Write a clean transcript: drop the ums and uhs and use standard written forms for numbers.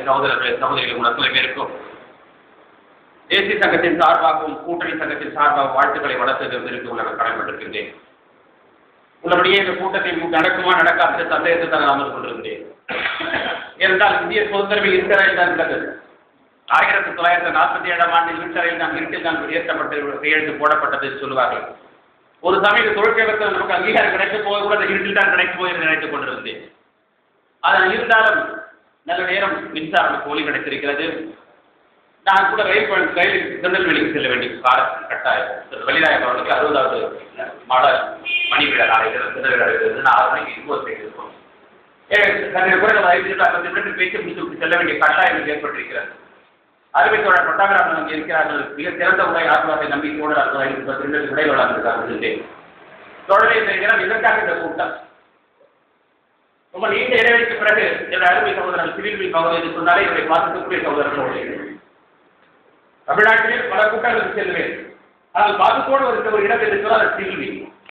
சகோதரர்களே சகோதரிகள் உங்கள் அத்தனை பேருக்கும் தேசிய சங்கத்தின் சார்பாகவும் கூட்டணி சங்கத்தின் சார்பாகவும் வாழ்த்துக்களை வளர்த்ததற்கு உள்ள கடமைப்பட்டிருக்கின்றேன். உள்ளபடியே இந்த கூட்டத்தில் நடக்குமா நடக்காத சந்தேகத்தை தான் அமர்ந்து கொண்டிருந்தேன். ஏனென்றால் இந்திய சுதந்திரமே இருட்டறையில் தான் இருந்தது. 1947 ஆண்டில் இருட்டறையில் தான் இருட்டில் தான் ஏற்றப்பட்டு கையெழுத்து போடப்பட்டது சொல்லுவார்கள். ஒரு சமயம் தொழிற்சங்கத்தில் நமக்கு அங்கீகாரம் கிடைக்கும் போது கூட அந்த இருட்டில் தான் கிடைக்கும் போது நினைத்துக் கொண்டிருந்தேன். அதனால் இருந்தாலும் நல்ல நேரம் மின்சாரம் கோழி கிடைத்திருக்கிறது. நான் கூட ரயிலில் திருநெல்வேலிக்கு செல்ல வேண்டிய காலத்தில் கட்டாயம் வெளிநாயகம் அவர்களுக்கு 60வது மாடல் மணி விழா நாளை திருநெல்வேலி நான் 6 மணிக்கு இன்போஸ் இருக்கும். பேச்சு முடித்து செல்ல வேண்டிய கட்டாயம் ஏற்பட்டிருக்கிறது. அருமை தோழர் பட்டாபிராமன் அங்கே இருக்கிறார்கள். மிக சிறந்த உரை ஆத்மாவை நம்பிக்கையோடு திருநெல்வேலி விடைகொள்ளாமல் தொடர்ந்து இந்த இடம் இதற்காக இந்த கூட்டம் ரொம்ப நீண்ட இடைவெளிக்கு பிறகு என்னுடைய அருமை சகோதரர் சிவில் பகுதி என்று சொன்னாலே என்னுடைய பார்த்துக்கூடிய சகோதரர்கள் தமிழ்நாட்டிலே பல கூட்டங்களுக்கு செல்வேன். ஆனால் பாதுகோடு ஒரு இடம் என்று சொன்னால் சிவில்